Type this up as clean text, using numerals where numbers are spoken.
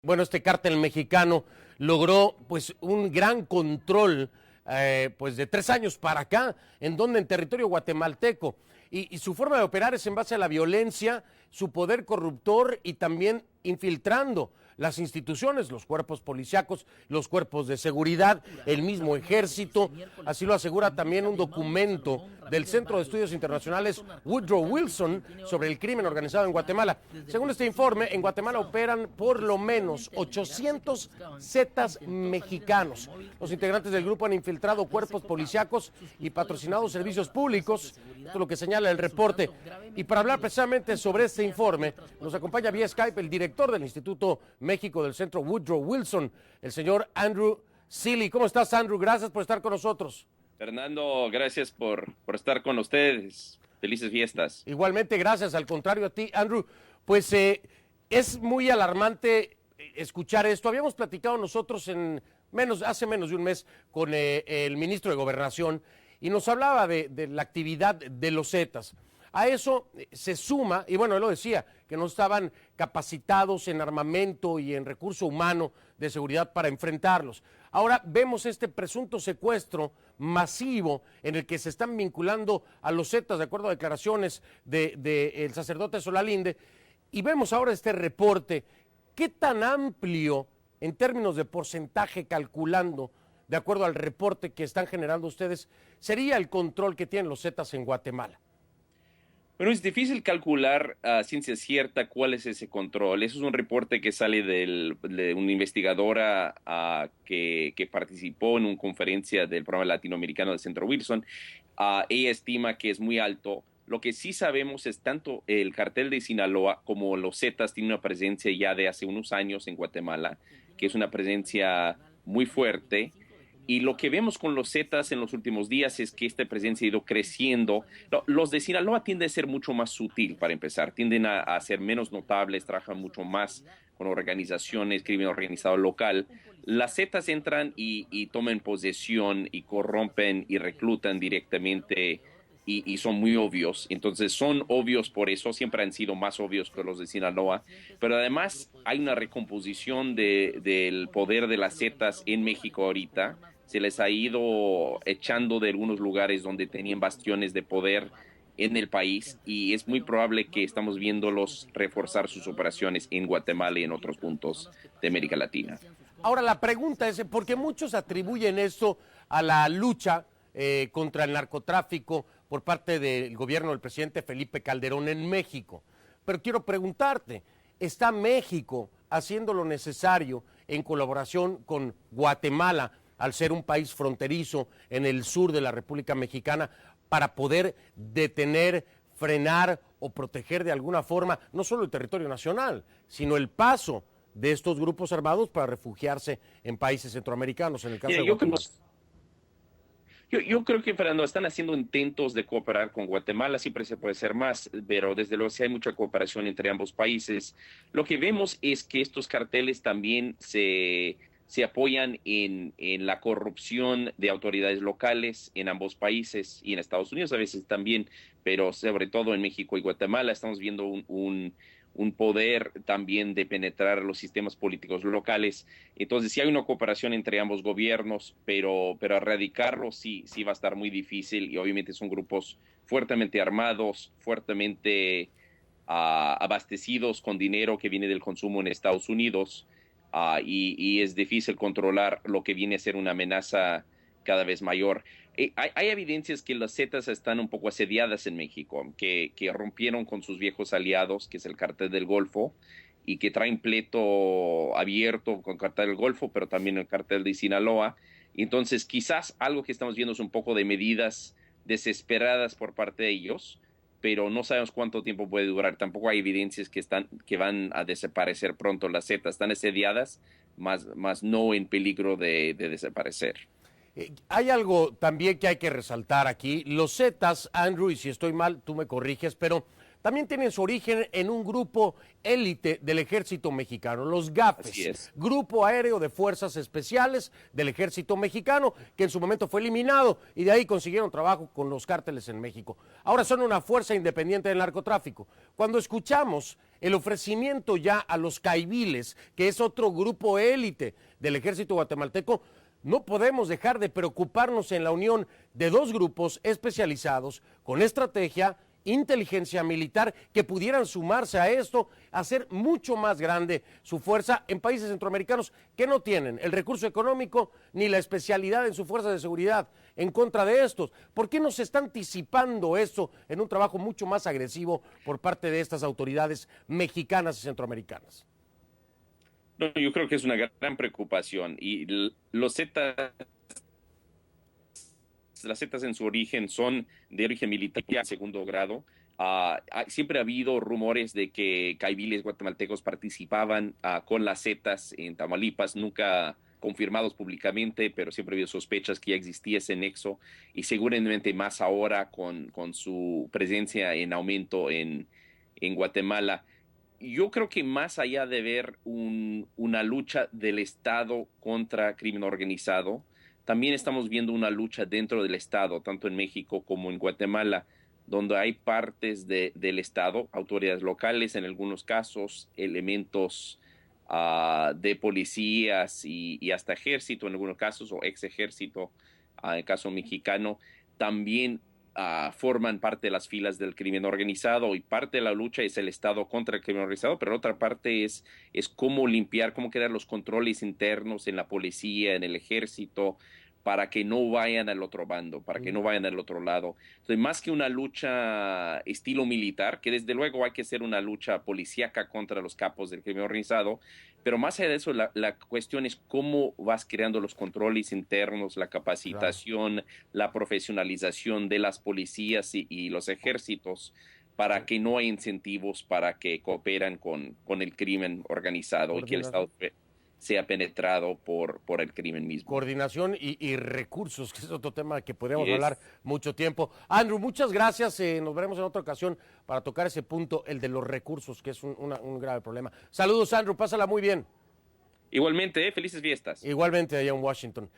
Bueno, este cártel mexicano logró pues un gran control pues de 3 años para acá, en donde en territorio guatemalteco. Y su forma de operar es en base a la violencia, su poder corruptor y también infiltrando las instituciones, los cuerpos policíacos, los cuerpos de seguridad, el mismo ejército. Así lo asegura también un documento del Centro de Estudios Internacionales Woodrow Wilson sobre el crimen organizado en Guatemala. Según este informe, en Guatemala operan por lo menos 800 zetas mexicanos. Los integrantes del grupo han infiltrado cuerpos policíacos y patrocinado servicios públicos. Esto es lo que señala el reporte. Y para hablar precisamente sobre este informe, nos acompaña vía Skype el director del Instituto México del Centro Woodrow Wilson, el señor Andrew Seeley. ¿Cómo estás, Andrew? Gracias por estar con nosotros. Fernando, gracias por estar con ustedes. Felices fiestas. Igualmente, gracias. Al contrario a ti, Andrew. Pues es muy alarmante escuchar esto. Habíamos platicado nosotros hace menos de un mes con el ministro de Gobernación y nos hablaba de la actividad de los Zetas. A eso se suma, y bueno, él lo decía, que no estaban capacitados en armamento y en recurso humano de seguridad para enfrentarlos. Ahora vemos este presunto secuestro masivo en el que se están vinculando a los Zetas, de acuerdo a declaraciones del sacerdote Solalinde, y vemos ahora este reporte. ¿Qué tan amplio, en términos de porcentaje calculando, de acuerdo al reporte que están generando ustedes, sería el control que tienen los Zetas en Guatemala? Bueno, es difícil calcular a ciencia cierta cuál es ese control. Eso es un reporte que sale de una investigadora que participó en una conferencia del programa latinoamericano del Centro Wilson. Ella estima que es muy alto. Lo que sí sabemos es tanto el cartel de Sinaloa como los Zetas tienen una presencia ya de hace unos años en Guatemala, que es una presencia muy fuerte. Y lo que vemos con los Zetas en los últimos días es que esta presencia ha ido creciendo. Los de Sinaloa tienden a ser mucho más sutil, para empezar. Tienden a ser menos notables, trabajan mucho más con organizaciones, crimen organizado local. Las Zetas entran y toman posesión y corrompen y reclutan directamente y son muy obvios. Entonces son obvios por eso, siempre han sido más obvios que los de Sinaloa. Pero además hay una recomposición del poder de las Zetas en México ahorita. Se les ha ido echando de algunos lugares donde tenían bastiones de poder en el país y es muy probable que estamos viéndolos reforzar sus operaciones en Guatemala y en otros puntos de América Latina. Ahora la pregunta es, porque muchos atribuyen esto a la lucha contra el narcotráfico por parte del gobierno del presidente Felipe Calderón en México. Pero quiero preguntarte, ¿está México haciendo lo necesario en colaboración con Guatemala, al ser un país fronterizo en el sur de la República Mexicana, para poder detener, frenar o proteger de alguna forma no solo el territorio nacional, sino el paso de estos grupos armados para refugiarse en países centroamericanos, en el caso de Guatemala? Yo creo que, Fernando, están haciendo intentos de cooperar con Guatemala, siempre se puede hacer más, pero desde luego sí hay mucha cooperación entre ambos países. Lo que vemos es que estos carteles también se apoyan en la corrupción de autoridades locales en ambos países y en Estados Unidos a veces también, pero sobre todo en México y Guatemala estamos viendo un poder también de penetrar los sistemas políticos locales. Entonces sí hay una cooperación entre ambos gobiernos, pero erradicarlo sí va a estar muy difícil y obviamente son grupos fuertemente armados, fuertemente abastecidos con dinero que viene del consumo en Estados Unidos. Y es difícil controlar lo que viene a ser una amenaza cada vez mayor. Hay evidencias que las Zetas están un poco asediadas en México, que rompieron con sus viejos aliados, que es el Cártel del Golfo, y que traen pleito abierto con el Cártel del Golfo, pero también el Cártel de Sinaloa. Entonces, quizás algo que estamos viendo es un poco de medidas desesperadas por parte de ellos, pero no sabemos cuánto tiempo puede durar. Tampoco hay evidencias que van a desaparecer pronto las Zetas. Están asediadas, más no en peligro de desaparecer. Hay algo también que hay que resaltar aquí. Los Zetas, Andrew, y si estoy mal, tú me corriges, pero también tienen su origen en un grupo élite del ejército mexicano, los GAFES, Grupo Aéreo de Fuerzas Especiales del Ejército Mexicano, que en su momento fue eliminado y de ahí consiguieron trabajo con los cárteles en México. Ahora son una fuerza independiente del narcotráfico. Cuando escuchamos el ofrecimiento ya a los caiviles, que es otro grupo élite del ejército guatemalteco. No podemos dejar de preocuparnos en la unión de dos grupos especializados con estrategia, inteligencia militar, que pudieran sumarse a esto, hacer mucho más grande su fuerza en países centroamericanos que no tienen el recurso económico ni la especialidad en su fuerza de seguridad en contra de estos. ¿Por qué no se está anticipando esto en un trabajo mucho más agresivo por parte de estas autoridades mexicanas y centroamericanas? No, yo creo que es una gran preocupación y las Zetas en su origen son de origen militar de segundo grado. Siempre ha habido rumores de que caiviles guatemaltecos participaban con las Zetas en Tamaulipas, nunca confirmados públicamente, pero siempre ha habido sospechas que ya existía ese nexo y seguramente más ahora con su presencia en aumento en Guatemala. Yo creo que más allá de ver una lucha del Estado contra crimen organizado, también estamos viendo una lucha dentro del Estado, tanto en México como en Guatemala, donde hay partes del Estado, autoridades locales en algunos casos, elementos de policías y hasta ejército en algunos casos, o ex ejército, en el caso mexicano, también forman parte de las filas del crimen organizado, y parte de la lucha es el Estado contra el crimen organizado, pero otra parte es cómo limpiar, cómo crear los controles internos en la policía, en el ejército, para que no vayan al otro bando, para que no vayan al otro lado. Entonces, más que una lucha estilo militar, que desde luego hay que hacer una lucha policíaca contra los capos del crimen organizado, pero más allá de eso, la cuestión es cómo vas creando los controles internos, la capacitación, claro, la profesionalización de las policías y los ejércitos, para que no haya incentivos para que cooperan con el crimen organizado y que el Estado sea penetrado por el crimen mismo. Coordinación y recursos, que es otro tema que podríamos hablar mucho tiempo. Andrew, muchas gracias. Nos veremos en otra ocasión para tocar ese punto, el de los recursos, que es un grave problema. Saludos, Andrew, pásala muy bien. Igualmente, felices fiestas. Igualmente allá en Washington.